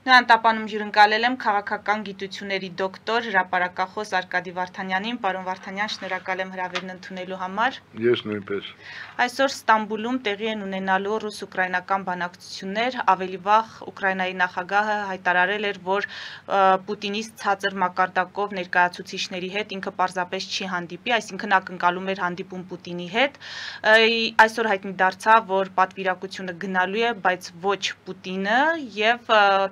Նրան տապանում հյուրընկալել եմ քաղաքական գիտությունների դոկտոր, հրապարակախոս Արկադի Վարդանյանին։ Պարոն Վարդանյան, շնորհակալ եմ հրավերն ընդունելու համար։ Ես նույնպես։ Այսօր Ստամբուլում տեղի են ունենալու ռուս-ուկրաինական բանակցություններ, ավելի վաղ Ուկրաինայի նախագահը հայտարարել էր, որ Պուտինից ցածր մակարդակով ներկայացուցիչների հետ ինքը պարզապես չի հանդիպի, այսինքն ակնկալում էր հանդիպում Պուտինի հետ։ Այսօր հայտնի դարձավ, որ պատվիրակությունը գնալու է, բայց ոչ Պուտինը, եւ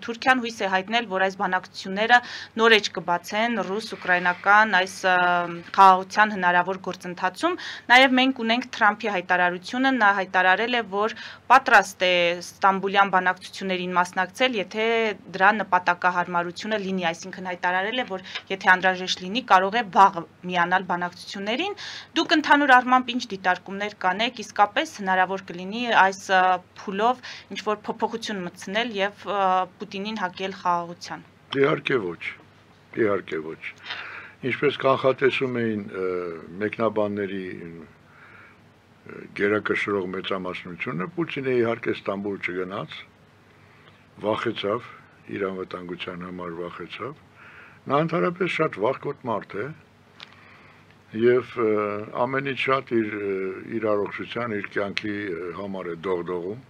Թուրքիան հույս է հայտնել, որ այս բանակցությունները նոր էջ կբացեն ռուս-ուկրաինական այս խաղաղության հնարավոր գործընթացում։ Նաև մենք ունենք Թրամփի հայտարարությունը, նա հայտարարել է, որ պատրաստ է Ստամբուլյան բանակցություններին մասնակցել, եթե դրա նպատակահարմարությունը լինի, այսինքն հայտարարել է, որ եթե անհրաժեշտ լինի, կարող է վաղ միանալ բանակցություններին։ Դուք ընդհանուր առմամբ ինչ դիտարկումներ կանեք, իսկապես հնարավոր կլինի այս փուլով ինչ-որ փոփոխություն մտցնել եւ Պուտինին հակել խաղաղության։ Իհարկե ոչ։ Ինչպես կանխատեսում էին մեկնաբանների գերակշռող մեծամասնությունը, Պուտինը իհարկե Ստամբուլ չգնաց, վախեցավ, իր անվտանգության համար վախեցավ։ Նա ընդհանրապես շատ վախկոտ մարդ է եւ ամենից շատ իր առողջության, իր կյանքի համար է դողդողում։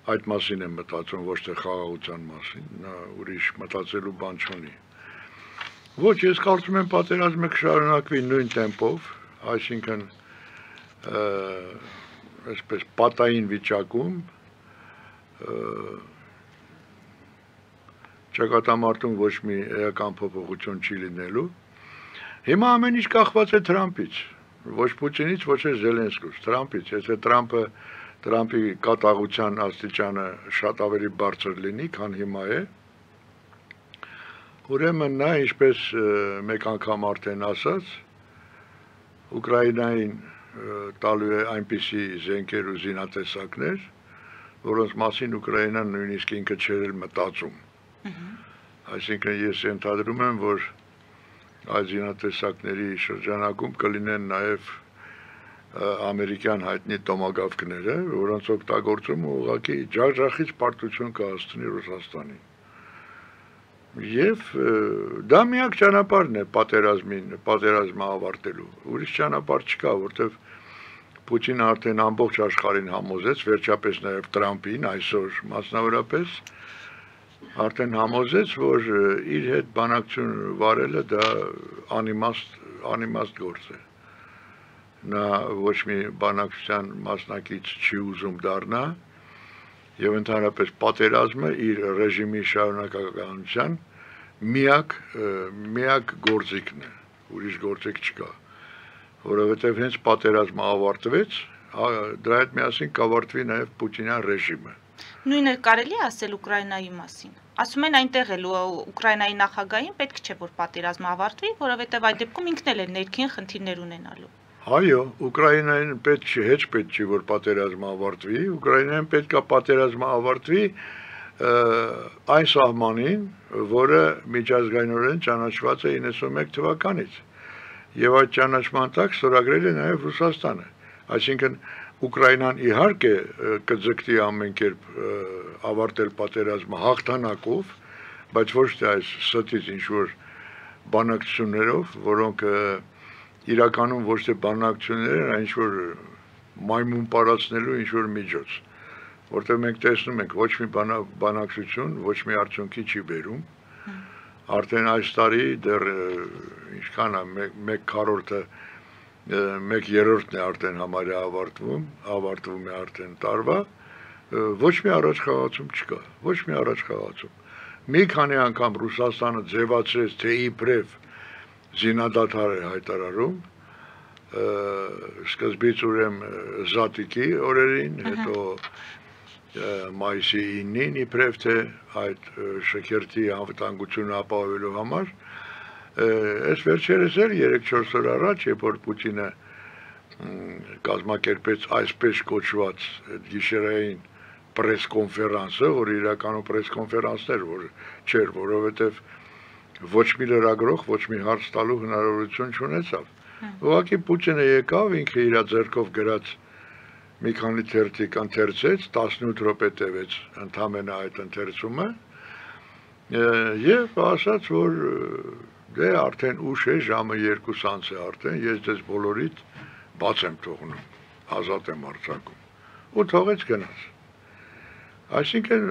Այդ մասին եմ մտածում, ոչ թե խաղաղության մասին, նա ուրիշ մտածելու բան չունի։ Ոչ, ես կարծում եմ պատերազմը կշարունակվի նույն տեմպով, այսինքն այսպես պատային վիճակում, ճակատամարտում ոչ մի էական փոփոխություն չի լինելու։ Հիմա ամեն ինչ կախված է Թրամփից, ոչ Պուտինից, ոչ էլ Զելենսկուց, Թրամփից, եթե Թրամփի կատաղության աստիճանը շատ ավելի բարձր լինի, քան հիմա է, ուրեմն նա, ինչպես մեկ անգամ արդեն ասաց, Ուկրաինային տալու է այնպիսի զենքեր ու զինատեսակներ, որոնց մասին Ուկրաինան նույնիսկ ինքը չէր մտածում։ Այսինքն ես ենթադրում եմ, որ այս զինատեսակների շրջանակում կլինեն նաև ամերիկյան հայտնի տոմագավկները, որոնց օգտագործումը ուղղակի ջախջախից պարտություն կհասցնի Ռուսաստանին։ Եվ դա միակ ճանապարհն է պատերազմը ավարտելու։ Ուրիշ ճանապարհ չկա, որտեղ Պուտինը արդեն ամբողջ աշխարհին համոզեց, վերջապես նաև Թրամփին այսօր մասնավորապես արդեն համոզեց, որ իր հետ բանակցություն վարելը դա անիմաստ գործ է։ Նա ոչ մի բանակցության մասնակից չի ուզում դառնա եւ ընդհանրապես պատերազմը իր ռեժիմի շարունակականության միակ գործիքն է, ուրիշ գործիք չկա, որովհետեւ հենց պատերազմը ավարտվեց, դրա հետ միասին կավարտվի նաեւ Պուտինյան ռեժիմը։ Նույնը կարելի է ասել Ուկրաինայի մասին։ Ասում են այնտեղ էլ Ուկրաինայի նախագահին պետք չէ որ պատերազմը ավարտվի, որովհետեւ այդ դեպքում ինքն էլ է ներքին խնդիրներ ունենալու։ Այո, Ուկրաինային պետք չի, հեչ պետք չի, որ պատերազմը ավարտվի, Ուկրաինային պետք է պատերազմը ավարտվի այն սահմանին, որը միջազգայինորեն ճանաչված է 91 թվականից, եւ այդ ճանաչման տակ ստորագրել է նաեւ Ռուսաստանը, այսինքն Ուկրաինան իհարկե կձգտի ամեն կերպ ավարտել պատերազմը հաղթանակով, բայց ոչ թե այս ստից ինչ-որ բանակցություններով, որոնք իրականում ոչ թե բանակցություններ են, այն ինչ-որ մայմուն պարացնելու ինչ-որ միջոց, որտեղ մենք տեսնում ենք ոչ մի բանակցություն, ոչ մի արդյունքի չի բերում, արդեն այս տարի դեռ ինչքան է, 1/4-ն է արդեն համարյա ավարտվում է արդեն տարվա, ոչ մի առաջխաղացում չկա, ոչ մի առաջխաղացում։ Մի քանի անգամ Ռուսաստանը ձևացրեց, թե իբրև զինադադար է հայտարարում, սկզբից ուրեմն Զատիկի օրերին, հետո մայիսի 9-ին իբրև թե այդ շքերթի անվտանգությունը ապահովելու համար, այս վերջերս էր 3-4 օր առաջ, երբ որ Պուտինը կազմակերպեց այսպես կոչված գիշերային պրեսկոնֆերանսը, որ իրականում պրեսկոնֆերանսներ չէր, որովհետև ոչ մի լրագրող, ոչ մի հարց տալու հնարավորություն չունեցավ։ Ուղղակի Պուտինը եկավ, ինքը իր ձեռքով գրած մի քանի թերթիկ ընթերցեց, 18 րոպե տևեց ընդամենը այդ ընթերցումը, Եվ ասաց, որ դե արդեն ուշ է, ժամը 2 անց է արդեն, ես դες բոլորիդ բաց եմ թողնում, ազատ եմ արձակում, ու թողեց գնաց։ Այսինքն,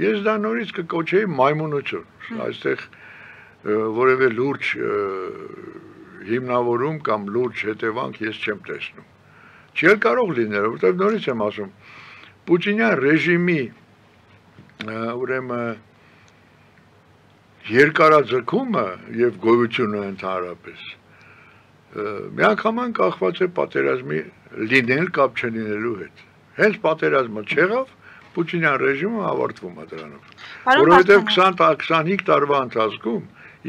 ես դա նորից կկոչեի մայմունություն, այստեղ որևէ լուրջ հիմնավորում կամ լուրջ հետևանք ես չեմ տեսնում։ Չի կարող լինել, որտեղ նորից եմ ասում, Պուտինյան ռեժիմի ուրեմն երկարաձգումը եւ գոյությունը ընդհանրապես միանգամայն կախված է պատերազմի լինել կամ չլինելու հետ։ Հենց պատերազմը չեղավ, Պուտինյան ռեժիմը ավարտվում է դրանով։ Որովհետեւ 25 տարվա ընթացքում,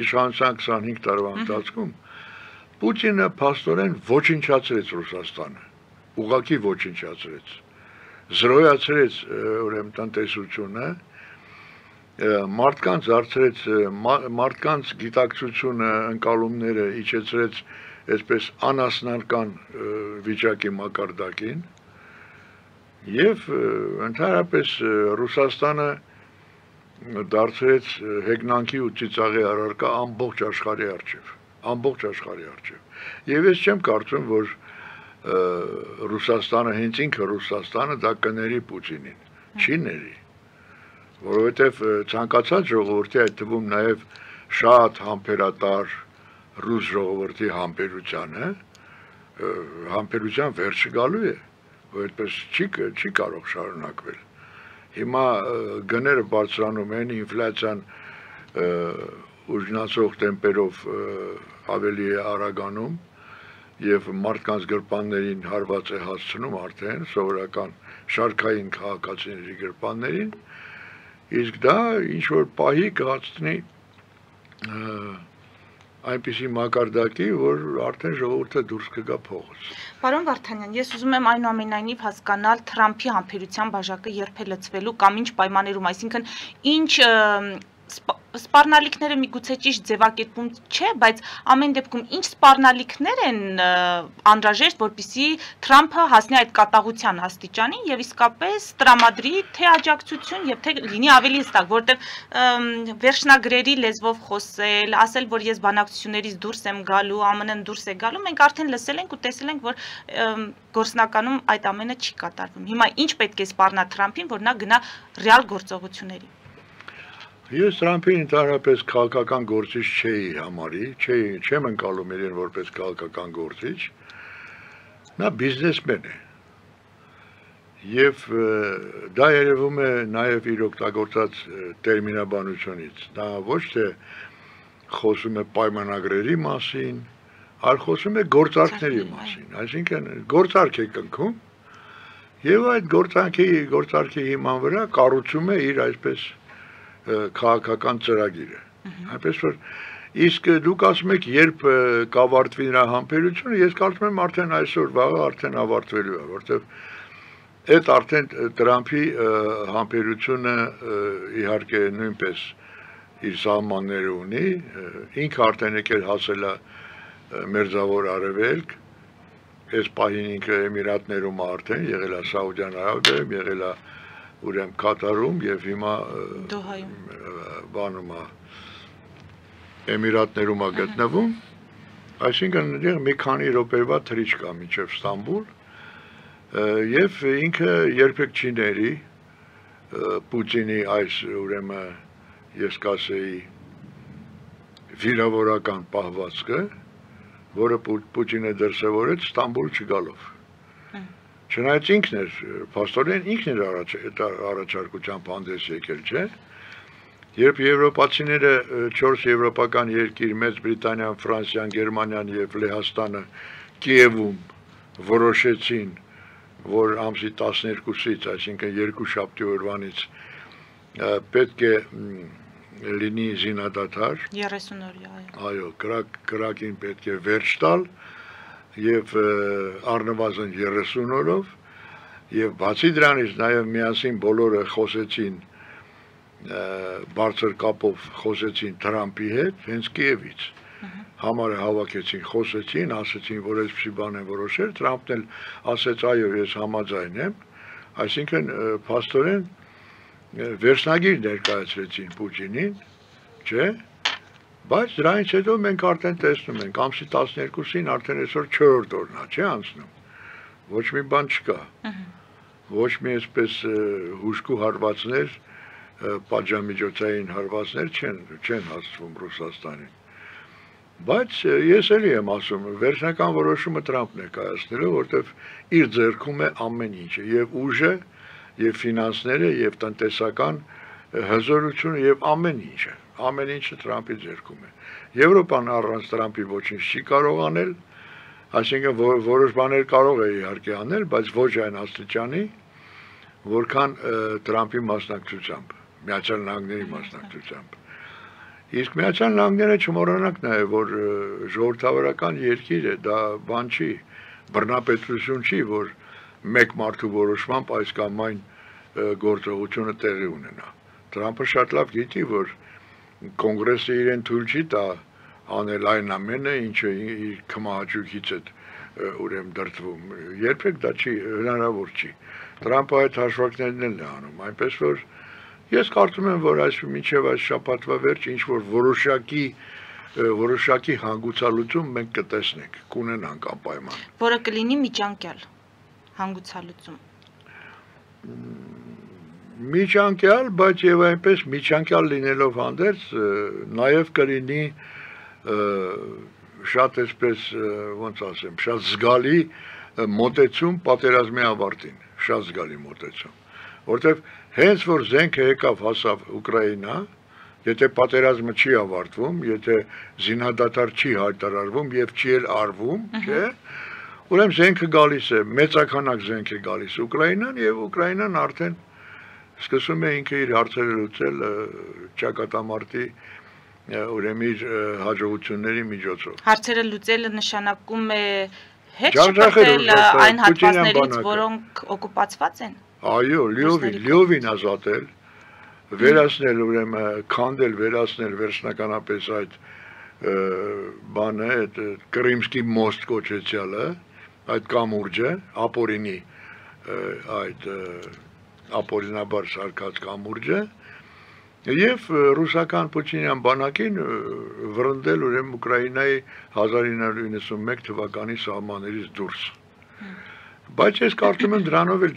իշխանության 25 տարվա ընթացքում Պուտինը փաստորեն ոչնչացրեց Ռուսաստանը, ուղղակի ոչնչացրեց, զրոյացրեց ուրեմն տնտեսությունը, մարդկանց դարձրեց, մարդկանց գիտակցությունը, ընկալումները իջեցրեց այսպես անասնական վիճակի մակարդակին եւ ընդհանրապես Ռուսաստանը դարձրեց հեգնանքի ու ծիծաղի առարկա ամբողջ աշխարհի առջև։ Եվ ես չեմ կարծում, որ Ռուսաստանը, հենց ինքը Ռուսաստանը դա կների Պուտինին, չի ների, որովհետև ցանկացած ժողովրդի, այդ թվում նաև շատ համբերատար ռուս ժողովրդի համբերության վերջը գալու է, որ այդպես չի կարող շարունակվել։ Հիմա գները բարձրանում են, ինֆլյացիան ուժգնացող տեմպերով ավելի է արագանում եւ մարդկանց գրպաններին հարված է հասցնում արդեն սովորական շարքային քաղաքացիների գրպաններին, իսկ դա ինչ որ պահի կհասցնի այնպիսի մակարդակի, որ արդեն ժողովուրդը դուրս կգա փողոց։ Պարոն Վարդանյան, ես ուզում եմ այնուամենայնիվ հասկանալ Թրամփի համբերության բաժակը երբ է լցվելու կամ ինչ պայմաններում, այսինքն ինչ սպառնալիքները միգուցե ճիշտ ձևակերպում չէ, բայց ամեն դեպքում ինչ սպառնալիքներ են անհրաժեշտ, որպեսզի Թրամփը հասնի այդ կատաղության աստիճանին եւ իսկապես տրամադրի թե աջակցություն եւ թե լինի ավելի հստակ, որովհետեւ վերջնագրերի լեզվով խոսել, ասել, որ ես բանակցություններից դուրս եմ գալու, ԱՄՆ-ն դուրս է գալու, մենք արդեն լսել ենք ու տեսել ենք, որ գործնականում այդ ամենը չի կատարվում։ Հիմա ինչ պետք է սպառնա Թրամփին, որ նա գնա ռեալ գործողությունների։ Ես Թրամփին ընդհանրապես քաղաքական գործիչ չէի համարի, չեմ ընկալում իրեն որպես քաղաքական գործիչ, նա բիզնեսմեն է, եւ դա երևում է նաեւ իր օգտագործած տերմինաբանությունից, նա ոչ թե խոսում է պայմանագրերի մասին, այլ խոսում է գործարքների մասին, այսինքն գործարք է կնքում, եւ այդ գործարքի հիման վրա կառուցում է իր այսպես քաղաքական ծրագիրը, այնպես որ իսկ դուք ասում եք երբ կավարտվի նրա համբերությունը, ես կարծում եմ արդեն այսօր վաղը արդեն ավարտվելու է, որտեղ այդ արդեն Տրամփի համբերությունը իհարկե նույնպես իր սահմանները ունի, ինքը արդեն եկել հասել է Մերձավոր Արևելք, այս պահին ինքը Էմիրատներում արդեն եղել է Սաուդյան Արաբիայում, եղել է ուրեմն Կատարում եւ հիմա բանում է Էմիրատներում է գտնվում, այսինքն դեռ մի քանի րոպեվա թռիչք կա մինչև Ստամբուլ եւ ինքը երբեք չի ների Պուտինի այս ուրեմն ես կասեի վիրավորական պահվածքը, որը Պուտինը դրսևորեց Ստամբուլ չգալով։ Չնայած ինքն էր, փաստորեն ինքն էր առաջարկությամբ հանդես եկել, չէ՞։ Երբ եվրոպացիները 4 եվրոպական երկիր՝ Մեծ Բրիտանիան, Ֆրանսիան, Գերմանիան եւ Լեհաստանը Կիևում որոշեցին, որ ամսի 12-ից, այսինքն երկուշաբթի օրվանից պետք է լինի զինադադար 30 օրյա, այո, կրակին պետք է վերջ տալ եւ առնվազն 30 օրով եւ բացի դրանից նաեւ միասին բոլորը խոսեցին բարձր կապով խոսեցին Թրամփի հետ հենց Կիևից համարը հավաքեցին, խոսեցին, ասեցին, որ այսպիսի բան են որոշել, Թրամփն էլ ասեց այո, ես համաձայն եմ, այսինքն փաստորեն վերջնագիր ներկայացրեցին Պուտինին, չէ՞, բայց դրանից հետո մենք արդեն տեսնում ենք, ամսի 12-ին արդեն այսօր 4-րդ օրն է, չէ՞ անցնում։ Ոչ մի բան չկա։ Ոչ մի այսպես հուժկու հարվածներ, պատժամիջոցային հարվածներ չեն հասցվում Ռուսաստանին։ Բայց ես էլի եմ ասում, վերջնական որոշումը Տրամփն է կայացնելու, որտեղ իր ձեռքում է ամեն ինչը, եւ ուժը, եւ ֆինանսները, եւ տնտեսական հզորությունը եւ ամեն ինչը Տրամփի ձեռքում է։ Եվրոպան առանց Տրամփի ոչինչ չի կարող անել, այսինքն որոշ բաներ կարող է իհարկե անել, բայց ոչ այն աստիճանի, որքան Տրամփի մասնակցությամբ, Միացյալ Նահանգների մասնակցությամբ։ Իսկ Միացյալ Նահանգները չմոռանանք նաև, որ ժողովրդավարական երկիր է, դա բան չի, բռնապետություն չի, որ մեկ մարդու որոշմամբ այս կամ այն գործողությունը տեղի ունենա։ Տրամփը շատ լավ գիտի, որ կոնգրեսը իրեն թույլ չի տա անել այն ամենը, ինչը իր քմահաճույքից է ուրեմն դրդվում։ Երբեք դա չի հնարավոր չի։ Տրամփը այդ հաշվարկներն էլ է անում, այնպես որ ես կարծում եմ, որ այս մինչև այս շաբաթվա վերջ ինչ որ որոշակի հանգուցալուծում մենք կտեսնենք, կունենանք անպայման։ Որը կլինի միջանկյալ հանգուցալուծում։ Միջանկյալ, բայց եւ այնպես միջանկյալ լինելով հանդերձ նաեւ կլինի շատ այսպես ոնց ասեմ, շատ զգալի մոտեցում պատերազմի ավարտին, շատ զգալի մոտեցում, որտեւ հենց որ զենքը եկավ հասավ Ուկրաինա, եթե պատերազմը չի ավարտվում, եթե զինադադար չի հայտարարվում եւ չի էլ արվում, չէ՞, ուրեմն զենքը գալիս է, մեծականակ զենք է գալիս Ուկրաինան եւ Ուկրաինան արդեն սկսում է ինքը իր հարցերը լուծել ճակատամարտի ուրեմն իր հաջողությունների միջոցով։ Հարցերը լուծելը նշանակում է հետ շփոթել այն հատվածներից, որոնք օկուպացված են։ Այո, լիովին ազատել, վերացնել ուրեմն քանդել, վերացնել վերջնականապես այդ բանը, այդ Կրիմսկի մոստ կոչեցյալը, այդ կամուրջը, ապօրինի այդ ապօրինաբար սարքած կամուրջը եւ ռուսական Պուտինյան բանակին վրընդել ուրեմն Ուկրաինայի 1991 թվականի սահմաններից դուրս։ Բայց ես կարծում եմ դրանով էլ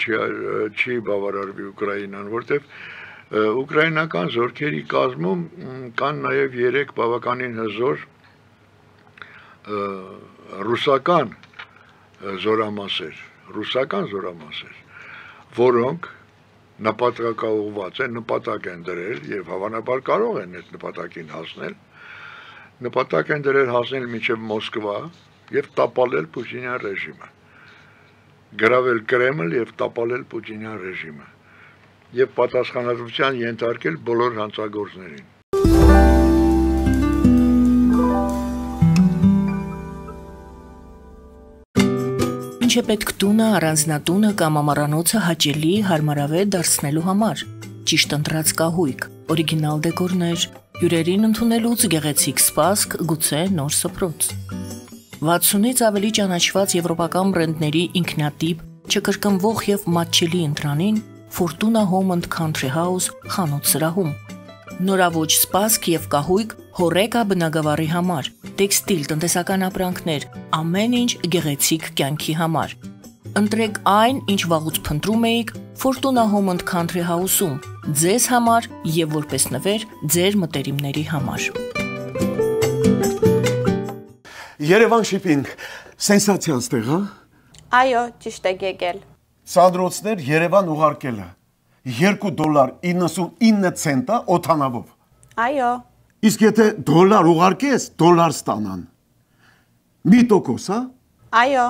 չի բավարարվի Ուկրաինան, որտեղ ուկրաինական զորքերի կազմում կան նաև 3 բավականին հզոր ռուսական զորամասեր, որոնք նպատակաուղղված են, նպատակ են դրել եւ հավանաբար կարող են այդ նպատակին հասնել։ Նպատակ են դրել հասնել մինչև Մոսկվա եւ տապալել Պուտինյան ռեժիմը։ Գրավել Կրեմլ եւ տապալել Պուտինյան ռեժիմը եւ պատասխանատվության ենթարկել բոլոր հանցագործներին։ Ինչ է պետք տունը, առանձնատունը կամ ամառանոցը հաճելի, հարմարավետ դարձնելու համար։ Ճիշտ ընտրած կահույք, օրիգինալ դեկորներ, հյուրերին ընդունելուց գեղեցիկ սպասք, գուցե նոր սփռոց։ 60-ից ավելի ճանաչված եվրոպական բրենդների ինքնատիպ, չկրկնվող եւ մատչելի ընտրանին Fortuna Home and Country House խանութ սրահում։ Նորավոճ սպասք եւ կահույք հորեկա բնագավառի համար, տեքստիլ, տնտեսական ապրանքներ, ամեն ինչ գեղեցիկ կյանքի համար։ Ընտրեք այն, ինչ վաղուց փնտրում էիք Fortuna Home and Country House-ում, ձեզ համար եւ որպես նվեր ձեր մտերիմների համար։ Երևան շիփինգ, սենսացիա ստեղ, հա։ Այո, ճիշտ եք եկել։ Սանդրոցներ Երևան ուղարկելը $2.99 օթանավով։ Այո։ Իսկ եթե դոլար ուղարկես, դոլար ստանան։ Մի տոկոս, հա։ Այո։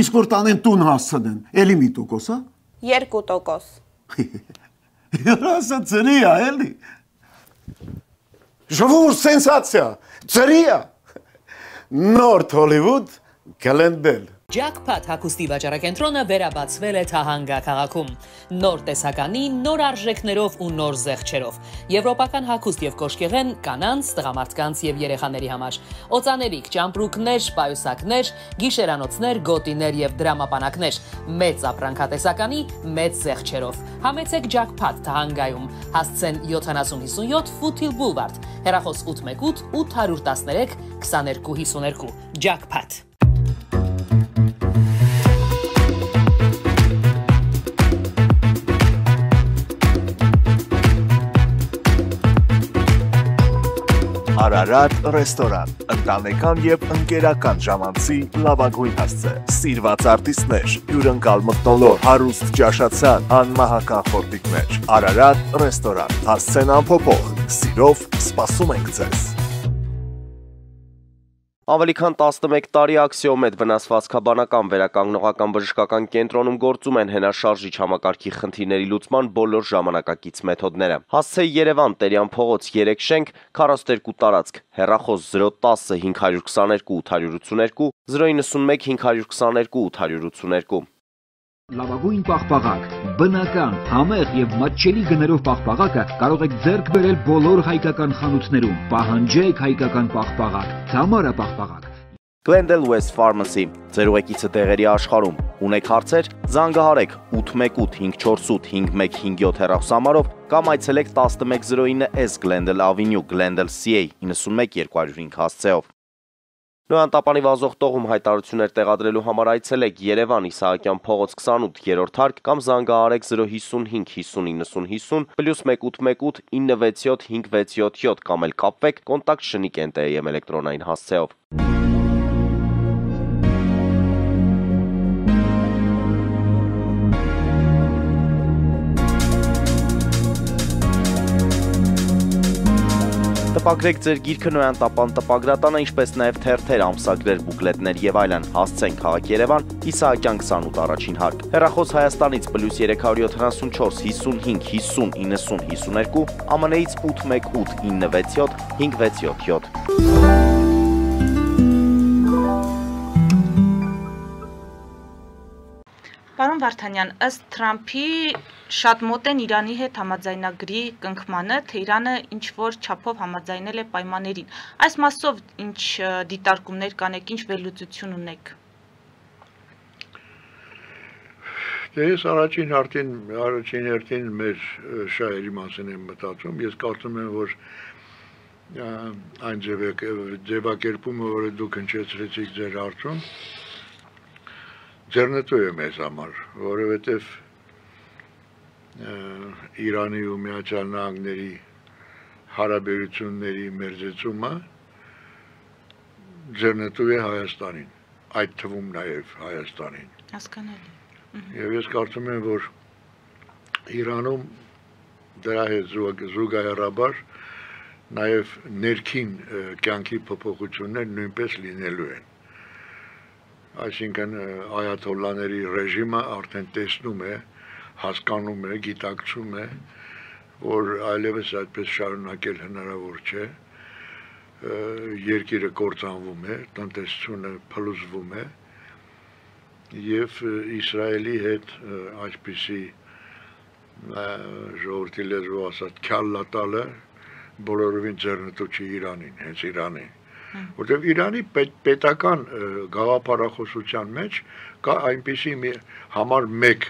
Իսկ որ տանեն տուն հասցնեն, էլի մի տոկոս, հա։ 2%։ Երասը ծրի է, էլի։ Ժողովուրդ սենսացիա, ծրի է։ Նորդ Հոլիվուդ կլենդել։ Jackpot հագուստի վաճառակենտրոնը վերաբացվել է Թահանգա քաղաքում։ Նոր տեսականի, նոր արժեքներով ու նոր զեղչերով։ Եվրոպական հագուստ եւ կոշկեղեն կանանց, տղամարդկանց եւ երեխաների համար։ Օծաներիք, ճամպրուկներ, պայուսակներ, գիշերանոցներ, գոտիներ եւ դրամապանակներ։ Մեծ ապրանքատեսականի, մեծ զեղչերով։ Համեցեք Jackpot Թահանգայում։ Հասցեն 7057 Foothill Boulevard։ Հեռախոս 818 813 2252 Jackpot։ Արարատ ռեստորան, ընտանեկան եւ ընկերական ժամանցի լավագույն հասցե, սիրված արտիստներ, հյուրընկալ մթնոլորտ, հարուստ ճաշացան, անմահական խորտիկներ, Արարատ ռեստորան, հասցեն անփոփոխ, սիրով սպասում ենք ձեզ։ Ավելի քան 11 տարի աքսիոմետ վնասվածքաբանական վերականգնողական բժշկական կենտրոնում գործում են հենաշարժիչ համակարգի խնդիրների լուծման բոլոր ժամանակակից մեթոդները։ Հասցե Երևան, Տերյան փողոց 3 շենք, 42 տարածք, հեռախոս 010 522 882, 091 522 882։ Լավագույն պաղպաղակ, բնական, համեղ եւ մատչելի գներով պաղպաղակը կարող եք ձեռք բերել բոլոր հայկական խանութներում։ Պահանջեք հայկական պաղպաղակ, Թամարա պաղպաղակ։ Glendale West Pharmacy, ձեր ուղեկիցը տեղերի աշխարհում։ Ունեք հարցեր, զանգահարեք 818 548 5157 հեռախոսահամարով կամ այցելեք 1109S Glendale Avenue, Glendale CA 91 205 հասցեով։ Նոյան տապանի վազող տողում հայտարարություններ տեղադրելու համար այցելեք Երևան Իսահակյան փողոց 28 3-րդ հարկ կամ զանգահարեք 055 50 90 50 +1 818 967 567 կամ էլ կապվեք կոնտակտ Շնիկ NTM էլեկտրոնային հասցեով։ Տպագրեք ձեր գիրքը Նոյան տապան տպագրատանը, ինչպես նաև թերթեր, ամսագրեր, բուկլետներ եւ այլն։ Հասցեն քաղաք Երևան, Իսահակյան 28 առաջին հարկ։ Հեռախոս Հայաստանից +374 55 50 90 52, ԱՄՆ-ից 818 967 567։ Պարոն Վարդանյան, ըստ Թրամփի շատ մոտ են Իրանի հետ համաձայնագրի կնքմանը, թե Իրանը ինչ-որ չափով համաձայնել է պայմաններին։ Այս մասով ինչ դիտարկումներ կանեք, ինչ վերլուծություն ունեք։ Ես առաջին հերթին մեր շահերի մասին եմ մտածում, ես կարծում եմ, որ այն ձևակերպումը, որը դուք հնչեցրեցիք ձեր հարցում, ձեռնտու է մեզ համար, որովհետև Իրանի ու Միացյալ Նահանգների հարաբերությունների մերձեցումը ձեռնտու է Հայաստանին, այդ թվում նաև Հայաստանին։ Հասկանալի։ Եվ ես կարծում եմ, որ Իրանում դրա հետ զուգահեռաբար նաև ներքին կյանքի փոփոխություններ նույնպես լինելու են։ Այսինքն այաթոլլաների ռեժիմը արդեն տեսնում է, հասկանում է, գիտակցում է, որ այլևս այդպես շարունակել հնարավոր չէ, երկիրը կործանվում է, տնտեսությունը փլուզվում է, եւ Իսրայելի հետ այսպիսի ժողովրդի լեզվով ասած քյալլատալը բոլորովին ձեռնտու չի Իրանին, հենց Իրանին։ Որտեղ Իրանի պետական գաղափարախոսության մեջ կա այնպիսի մի համար մեկ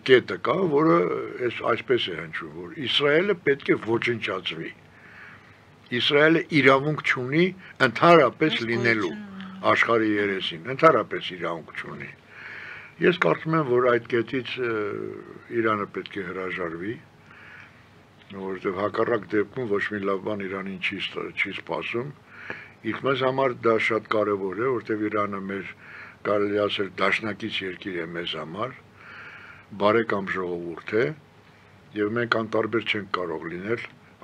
կետը կա, որը այսպես է հնչում, որ Իսրայելը պետք է ոչնչացվի։ Իսրայելը իրավունք չունի ընդհանրապես լինելու աշխարհի երեսին, ընդհանրապես իրավունք չունի։ Ես կարծում եմ, որ այդ կետից Իրանը պետք է հրաժարվի, որովհետև հակառակ դեպքում ոչ մի լավ բան Իրանին չի սպասում։ Իսկ մեզ համար դա շատ կարևոր է, որտեղ Իրանը մեր կարելի ասել դաշնակից երկիր է մեզ համար, բարեկամ ժողովուրդ է, եւ մենք անտարբեր չենք կարող լինել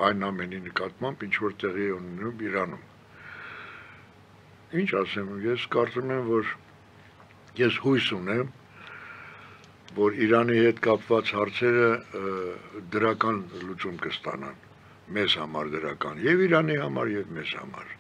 այն ամենի նկատմամբ, ինչ որ տեղի է ունենում Իրանում։ Ինչ ասեմ, ես կարծում եմ, որ ես հույս ունեմ, որ Իրանի հետ կապված հարցերը դրական լուծում կստանան, մեզ համար դրական, եւ Իրանի համար, եւ մեզ համար։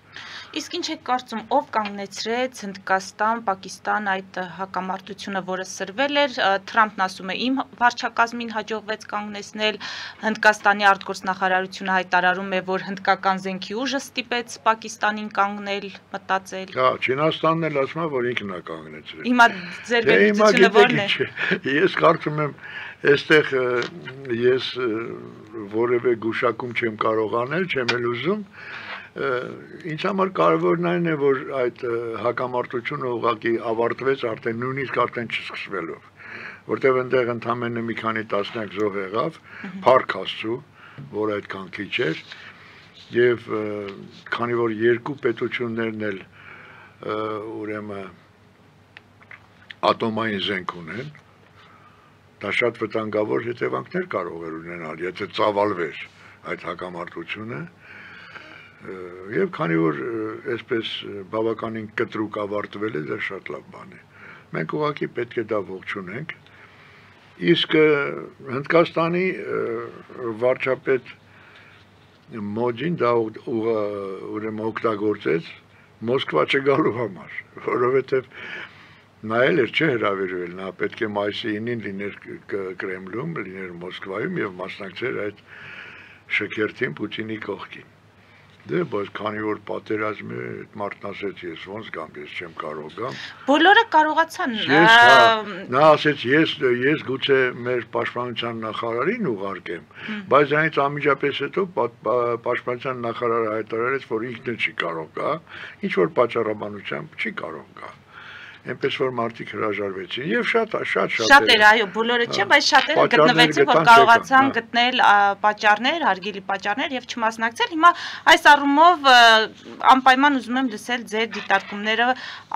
Իսկ ինչ եք կարծում, ով կանգնեցրեց Հնդկաստան, Պակիստան այդ հակամարտությունը, որը սրվել էր, Թրամփն ասում է իմ վարչակազմին հաջողվեց կանգնեցնել, Հնդկաստանի արտգործնախարարությունը հայտարարում է, որ հնդկական զենքի ուժը ստիպեց Պակիստանին կանգնել, մտածել։ Հա, Չինաստանն էլ ասում է, որ ինքն է կանգնեցրել։ Հիմա ձեր վերլուծությունը ո՞րն է։ Ես կարծում եմ, այստեղ ես որևէ գուշակում չեմ կարող անել, չեմ էլ ուզում։ Ինձ համար կարևորն այն է, որ այդ հակամարտությունը ուղղակի ավարտվեց արդեն նույնիսկ արդեն չսկսվելով, որտեղ այնտեղ ընդամենը մի քանի տասնյակ զոհ եղավ, փառք Աստծո, որ այդքան քիչ էր, եւ քանի որ երկու պետություններն էլ ուրեմն ատոմային զենք ունեն, դա շատ վտանգավոր հետևանքներ կարող էր ունենալ, եթե ծավալվեր այդ հակամարտությունը։ Եվ քանի որ այսպես բավականին կտրուկ ավարտվել է, դա շատ լավ բան է։ Մենք ուղղակի պետք է դա ողջունենք։ Իսկ Հնդկաստանի վարչապետ Մոդին դա ուրեմն օգտագործեց Մոսկվա չգալու համար, որովհետև նա էլ էր չհրավիրվել, նա պետք է մայիսի 9-ին լիներ Կրեմլում, լիներ Մոսկվայում եւ մասնակցեր այդ շքերթին Պուտինի կողքին։ Դե բայց քանի որ պատերազմ է, այդ մարդն ասեց ես ոնց գամ, ես չեմ կարող գամ։ Բոլորը կարողացան։ Նա ասեց ես գուցե մեր պաշտպանության նախարարին ուղարկեմ, բայց դրանից անմիջապես հետո պաշտպանության նախարարը հայտարարեց, որ ինքն չի կարող գա, ինչ որ պատճառաբանությամբ չի կարող գա։ Այնպես որ մարդիկ հրաժարվեցին եւ շատ այո, բոլորը չէ, բայց շատերը գտնվեցին, որ կարողացան գտնել պատճառներ, հարգելի պատճառներ եւ չմասնակցել։ Հիմա այս առումով անպայման ուզում եմ լսել ձեր դիտարկումները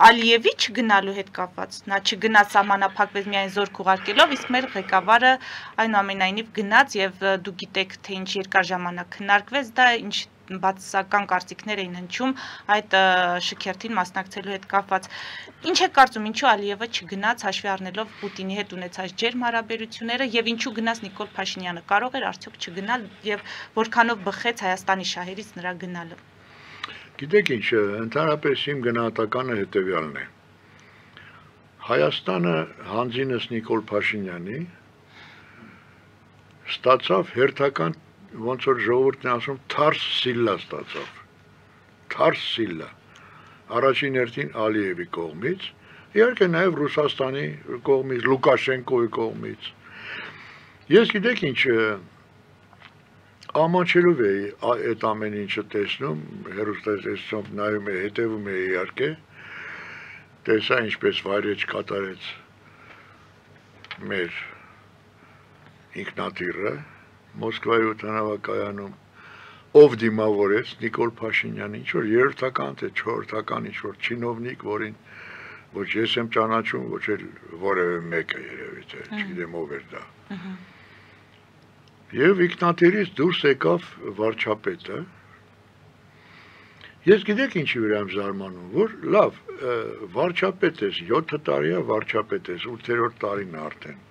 Ալիևի չգնալու հետ կապված։ Նա չգնաց սահմանափակվեց միայն զորք ուղարկելով, իսկ մեր ղեկավարը այնուամենայնիվ գնաց եւ դու գիտեք, թե ինչ երկար ժամանակ քննարկվեց դա, ինչ բացասական կարծիքներ էին հնչում այդ շքերթին մասնակցելու հետ կապված։ Ինչ եք կարծում, ինչու Ալիևը չգնաց հաշվի առնելով Պուտինի հետ ունեցած ջերմ հարաբերությունները եւ ինչու գնաց Նիկոլ Փաշինյանը, կարող էր արդյոք չգնալ եւ որքանով բխեց Հայաստանի շահերից նրա գնալը։ Գիտեք ինչ, ընդհանրապես իմ գնահատականը հետեւյալն է։ Հայաստանը հանձինս Նիկոլ Փաշինյանի ստացավ հերթական ոնց որ ժողովուրդն է ասում թարս սիլլա ստացավ, թարս սիլլա, առաջին հերթին Ալիևի կողմից, իհարկե նաև Ռուսաստանի կողմից, Լուկաշենկոյի կողմից։ Ես գիտեք ինչ, ամաչելով էի այդ ամեն ինչը տեսնում, հեռուստատեսությամբ նայում էի, հետևում էի իհարկե, տեսա ինչպես վայրեջ կատարեց մեր ինքնատիրը, Մոսկվայի օդանավակայանում ով դիմավորեց Նիկոլ Փաշինյանը, ինչ որ երրորդական թե չորրորդական ինչ որ չինովնիկ, որին ոչ ես եմ ճանաչում, ոչ էլ որևէ մեկը երևի թե չգիտեմ ով էր դա։ Եվ ինքնատիրից դուրս եկավ վարչապետը։ Ես գիտեք ինչի վրա եմ զարմանում, որ լավ, վարչապետ ես, 7 տարիա վարչապետ ես, 8-րդ տարին արդեն։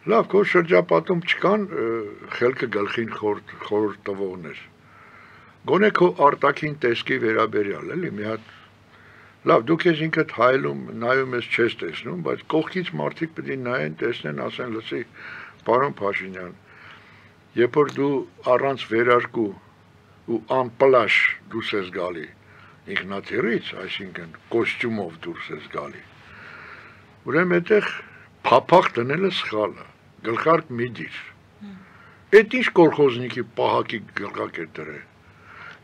Լավ, քո շրջապատում չկան խելքը գլխին խորհուրդ տվողներ։ Գոնե քո արտաքին տեսքի վերաբերյալ, էլի, մի հատ լավ, դու քեզ ինքդ հայելում, նայում ես չես տեսնում, բայց կողքից մարդիկ պետք է նայեն, տեսնեն, ասեն, լսի, պարոն Փաշինյան, երբ որ դու առանց վերարկու ու անպլաշ դուրս ես գալի ինքնաթիռից, այսինքն կոստյումով դուրս ես գալի, ուրեմն այդտեղ փափախ դնելը սխալ է, գլխարկ մի դիր։ Այդ ինչ կոլխոզնիկի պահակի գլխակ է դրել։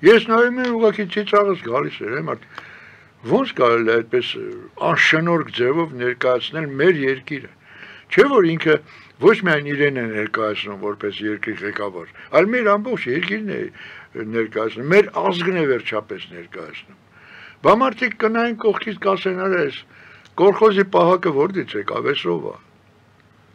Ես նայում եմ ուղղակի ծիծաղս գալիս էր, ոնց կարելի է այդպես անշնորհք ձևով ներկայացնել մեր երկիրը։ Չէ որ ինքը ոչ միայն իրեն է ներկայացնում որպես երկրի ղեկավար, այլ մեր ամբողջ երկիրն է ներկայացնում, մեր ազգն է վերջապես ներկայացնում։ Բա մարդիկ կնային կողքից կասեն, այս կոլխոզի պահակը որտից եկավ, էսով է։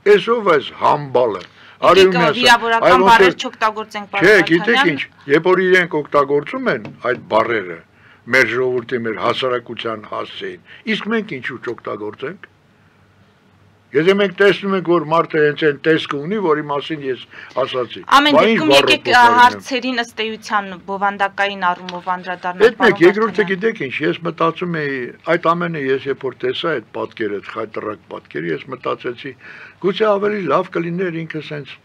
Էսով այս համբալը։ Վիրավորական բառեր չօգտագործենք, պարոն Վարդանյան։ Չէ, գիտեք ինչ, երբ որ իրենք օգտագործում են այդ բառերը, մեր ժողովրդի, մեր հասարակության հասցեին, իսկ մենք ինչու չօգտագործենք։ Եթե մենք տեսնում ենք, որ մարդը հենց այն տեսք ունի, որի մասին ես ասացի։ Ամեն դեպքում եկեք հարցերին ըստ էության բովանդակային առումով անդրադառնանք։ Այդ մեկ երկրորդը գիտեք ինչ, ես մտածում էի, այդ ամենը ես երբ որ տեսա այդ պատկերը, խայտռակ պատկերը, ես մտածեցի, գուցե ավելի լավ կլիներ ինքը սենց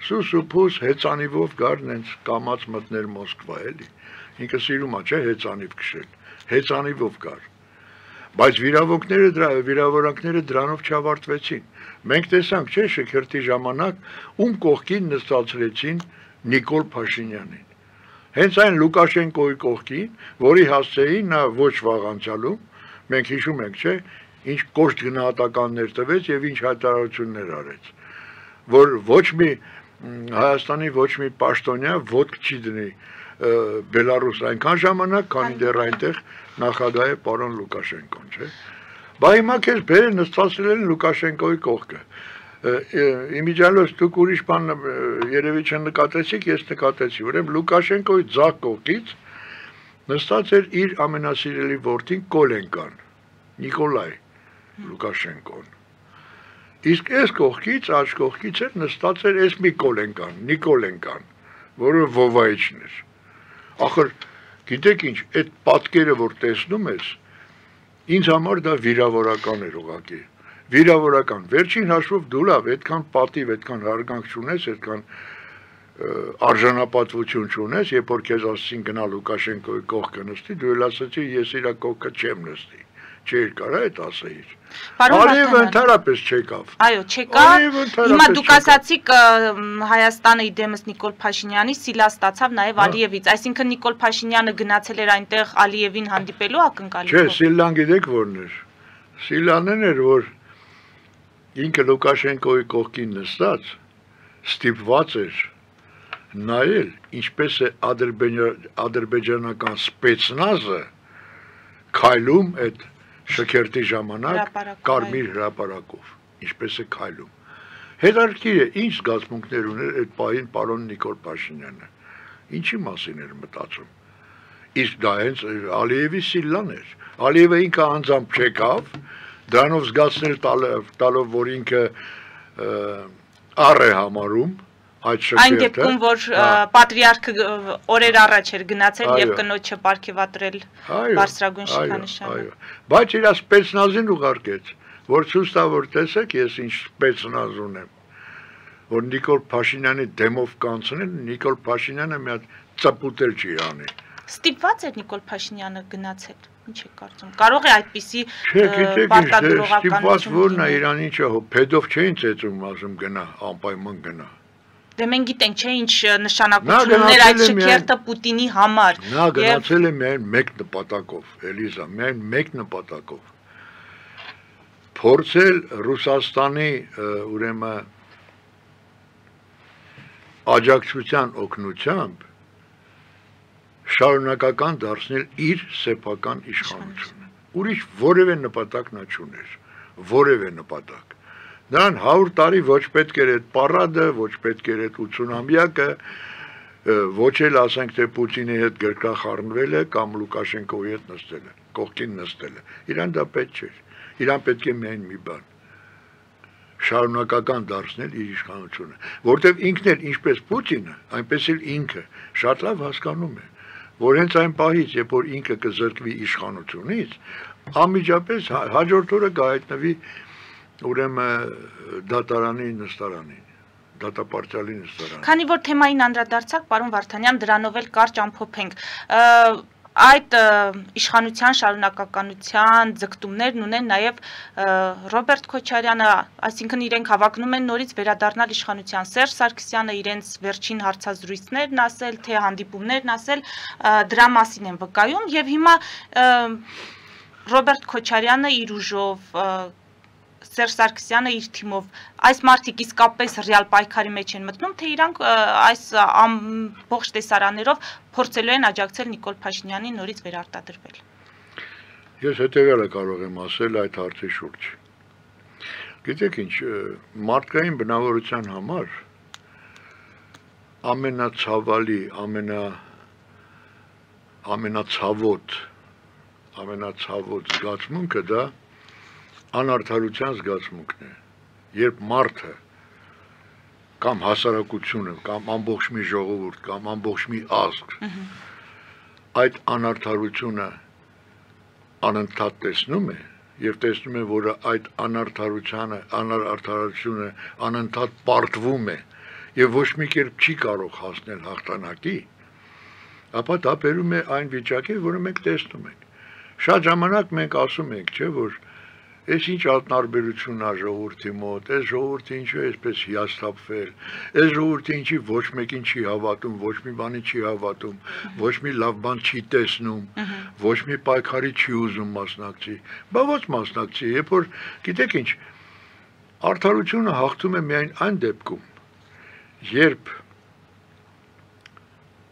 սուս ու փուս հեծանիվով գար նենց կամած մտներ Մոսկվա էլի։ Ինքը սիրում է, չէ, հեծանիվ քշել, հեծանիվով գար։ Բայց վիրավորանքները դրանով չավարտվեցին։ Մենք տեսանք, չէ, շքերթի ժամանակ ում կողքին նստացրեցին Նիկոլ Փաշինյանին։ Հենց այն Լուկաշենկոյի կողքին, որի հասցեին նա ոչ վաղ անցյալում, մենք հիշում ենք, չէ, ինչ կոշտ գնահատականներ տվեց եւ ինչ հայտարարություններ արեց, որ ոչ մի Հայաստանի ոչ մի պաշտոնյա ոտք չի դնի Բելարուս այնքան ժամանակ, քանի դեռ այնտեղ նախագահ է պարոն Լուկաշենկոն, չէ։ Բա հիմա քեզ բերեն նստացրել են Լուկաշենկոյի կողքը։ Իմիջիալոց դուք ուրիշ բան երևի չնկատեցիք, ես նկատեցի, ուրեմն Լուկաշենկոյի ձախ կողքից նստած էր իր ամենասիրելի որդին Կոլենկան, Նիկոլայ Լուկաշենկոն։ Իսկ այս կողքից, աջ կողքից էր նստած էր այս մի Կոլենկան, Նիկոլենկան, որը Վովայիչն էր։ Ախր գիտեք ինչ, այդ պատկերը որ տեսնում ես, ինձ համար դա վիրավորական էր ուղղակի։ Վիրավորական։ Վերջին հաշվով դու լավ, այդքան պատիվ, այդքան հարգանք չունես, այդքան արժանապատվություն չունես, երբ որ քեզ ասեցին գնա Լուկաշենկոյի կողքը նստի, դու էլ ասացի ես իր կողքը չեմ նստի։ Չէր կարա այդ ասեիր։ Ալիևը ընդհանրապես չեկավ։ Այո, չեկավ։ Հիմա դուք ասացիք Հայաստանը իդեմս Նիկոլ Փաշինյանի սիլա ստացավ նաև Ալիևից, այսինքն Նիկոլ Փաշինյանը գնացել էր այնտեղ Ալիևին հանդիպելու ակնկալիքով։ Չէ, Սիլան գիտեք որն էր։ Սիլանն էր, որ ինքը Լուկաշենկոյի կողքին նստած ստիպված էր նայել, ինչպես է ադրբեջանական սպեցնազը քայլում այդ շքերթի ժամանակ կարմիր հրապարակով, ինչպես է քայլում։ Հետարքիր է, ինչ զգացմունքներ ուներ այդ պահին պարոն Նիկոլ Փաշինյանը, ինչի մասին էր մտածում։ Իսկ դա հենց Ալիևի սիլլան էր։ Ալիևը ինքը անձամբ չեկավ, դրանով զգացնել տալով, որ ինքը առ է համարում այդ շքերթը։ Այն դեպքում, որ պատրիարքը օրեր առաջ էր գնացել եւ կնոջը պարգևատրել բարձրագույն շքանշանը։ Բայց իր սպեցնազին ուղարկեց, որ ցույց տա, որ տեսեք, ես ինչ սպեցնազ ունեմ, որ Նիկոլ Փաշինյանի դեմով կանցնել, Նիկոլ Փաշինյանը մի հատ ծպուտել չի անի։ Ստիպված էր Նիկոլ Փաշինյանը գնացել։ Ինչ է կարծում։ Կարող է այդպիսի պարտադրողականություն։ Ստիպված որն է Իրանի ինչը փեդով չէին ծեծում, ասում գնա, անպայման գնա։ Դե մենք գիտենք, չէ, ինչ նշանակություններ այդ շքերթը Պուտինի համար։ Նա գնացել է միայն մեկ նպատակով, Էլիզա, միայն մեկ նպատակով։ Փորձել Ռուսաստանի ուրեմն աջակցության օգնությամբ շարունակական դարձնել իր սեփական իշխանությունը։ Ուրիշ որևէ նպատակ նա չուներ, որևէ նպատակ։ Նրան 100 տարի ոչ պետք էր այդ պարադը, ոչ պետք էր այդ 80-ամյակը, ոչ էլ ասենք թե Պուտինի հետ գրկախառնվել է կամ Լուկաշենկոյի հետ նստել է, կողքին նստել է։ Իրան դա պետք չէր։ Իրան պետք է միայն մի բան՝ շարունակական դարձնել իր իշխանությունը, որտեղ ինքն էլ ինչպես Պուտինը, այնպես էլ ինքը շատ լավ հասկանում է, որ հենց այն պահից, երբ որ ինքը կզրկվի իշխանությունից, անմիջապես հաջորդ օրը կհայտնվի ուրեմն դատարանի նստարանին, դատապարտյալի նստարանին։ Քանի որ թեմային անդրադարձակ, պարոն Վարդանյան, դրանով էլ կարճ ամփոփենք։ Այդ իշխանության շարունակականության ձգտումներն ունեն նաև Ռոբերտ Քոչարյանը, այսինքն իրենք հավակնում են նորից վերադառնալ իշխանության, Սերժ Սարգսյանը իրենց վերջին հարցազրույցներն ասել, թե հանդիպումներն ասել, դրա մասին են վկայում եւ հիմա Ռոբերտ Քոչարյանը իր ուժով, Սերժ Սարգսյանը իր թիմով, այս մարդիկ իսկապես ռեալ պայքարի մեջ են մտնում, թե իրանք այս ամբողջ տեսարաններով փորձելու են աջակցել Նիկոլ Փաշինյանին նորից վերարտադրվել։ Ես հետևյալը կարող եմ ասել այդ հարցի շուրջ։ Գիտեք ինչ, մարդկային բնավորության համար ամենացավալի, ամենացավոտ զգացմունքը դա անարդարության զգացմունքն է, երբ մարդը կամ հասարակությունը, կամ ամբողջ մի ժողովուրդ, կամ ամբողջ մի ազգ այդ անարդարությունը անընդհատ տեսնում է եւ տեսնում է, որ այդ անարդարությունը անընդհատ պարտվում է եւ ոչ մի կերպ չի կարող հասնել հաղթանակի, ապա դա բերում է այն վիճակի, որը մենք տեսնում ենք։ Շատ ժամանակ մենք ասում ենք, չէ, որ այս ինչ տարբերությունն է ժողովրդի մոտ, այս ժողովուրդը ինչու է այսպես հիասթափվել, այս ժողովուրդը ինչի ոչ մեկին չի հավատում, ոչ մի բանի չի հավատում, ոչ մի լավ բան չի տեսնում, ոչ մի պայքարի չի ուզում մասնակցի։ Բա ո՞նց մասնակցի, երբ որ գիտեք ինչ, արդարությունը հաղթում է միայն այն դեպքում, երբ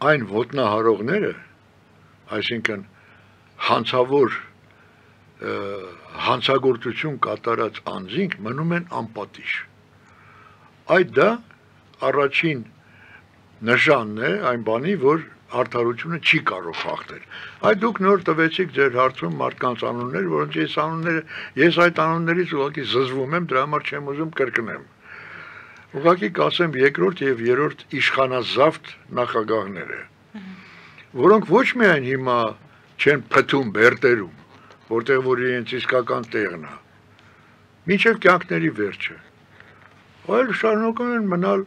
այն ոտնահարողները, այսինքն հանցավոր հանցագործություն կատարած անձինք մնում են անպատիժ։ Այդ դա առաջին նշանն է այն բանի, որ արդարությունը չի կարող հաղթել։ Այդ դուք նոր տվեցիք ձեր հարցում մարդկանց անուններ, որոնց ես այդ անուններից ուղղակի զզվում եմ, դրա համար չեմ ուզում կրկնեմ։ Ուղղակի կասեմ երկրորդ եւ երրորդ իշխանազավթ նախագահները, որոնք ոչ միայն հիմա չեն փթում բերտերում, որտեղ որ իրենց իսկական տեղն է, մինչև կյանքների վերջը, այլ շարունակում են մնալ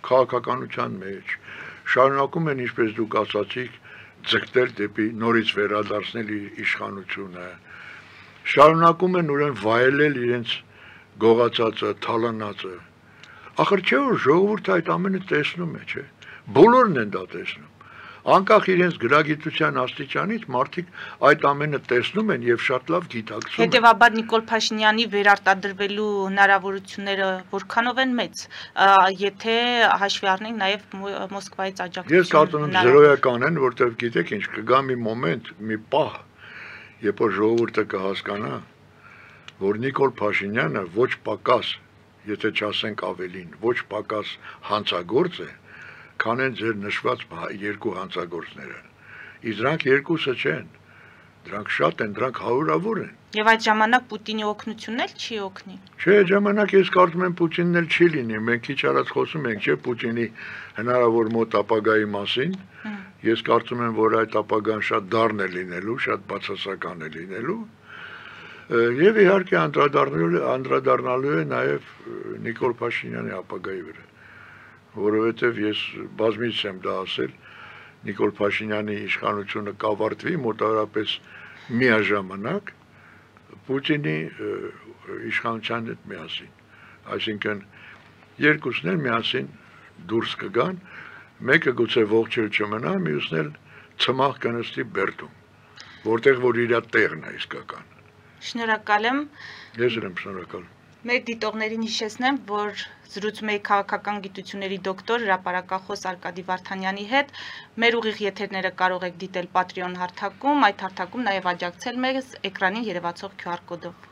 քաղաքականության մեջ, շարունակում են, ինչպես դուք ասացիք, ձգտել դեպի նորից վերադարձնել իշխանությունը, շարունակում են ուրեմն վայելել իրենց գողացածը, թալանածը։ Ախր չէ որ ժողովուրդը այդ ամենը տեսնում է, չէ։ Բոլորն են դա տեսնում։ Անկախ իրենց գրագիտության աստիճանից մարդիկ այդ ամենը տեսնում են եւ շատ լավ գիտակցում են։ Հետևաբար Նիկոլ Փաշինյանի վերարտադրվելու հնարավորությունները որքանով են մեծ, եթե հաշվի առնենք նաեւ Մոսկվայից աջակցություն։ Ես կարծում եմ զրոյական են, որտեղ գիտեք ինչ, կգա մի մոմենտ, մի պահ, երբ որ ժողովուրդը կհասկանա, որ Նիկոլ Փաշինյանը ոչ պակաս, եթե չասենք ավելին, ոչ պակաս հանցագործ է, քան են ձեր նշված երկու հանցագործները։ Իսկ դրանք երկուսը չեն, դրանք շատ են, դրանք հարյուրավոր են։ Եվ այդ ժամանակ Պուտինի օգնությունն էլ չի օգնի։ Չէ, այդ ժամանակ ես կարծում եմ Պուտինն էլ չի լինի, մենք քիչ առաջ խոսում ենք, չէ, Պուտինի հնարավոր մոտ ապագայի մասին։ Ես կարծում եմ, որ այդ ապագան շատ դառն է լինելու, շատ բացասական է լինելու։ Եվ իհարկե անդրադառնալու է նաև Նիկոլ Փաշինյանի ապագայի վրա, որովհետև ես բազմիցս եմ դա ասել, Նիկոլ Փաշինյանի իշխանությունը կավարտվի մոտավորապես միաժամանակ Պուտինի իշխանության հետ միասին, այսինքն երկուսն էլ միասին դուրս կգան, մեկը գուցե ողջ չմնա, մյուսն էլ ցմահ կնստի բերդում, որտեղ որ իր տեղն է իսկական։ Շնորհակալ եմ։ Ես եմ շնորհակալ։ Մեր դիտողներին հիշեցնեմ, որ զրուցում էի քաղաքական գիտությունների դոկտոր հրապարակախոս Արկադի Վարդանյանի հետ։ Մեր ուղիղ եթերները կարող եք դիտել Patreon հարթակում, այդ հարթակում նաև աջակցել մեզ էկրանին երևացող QR կոդով։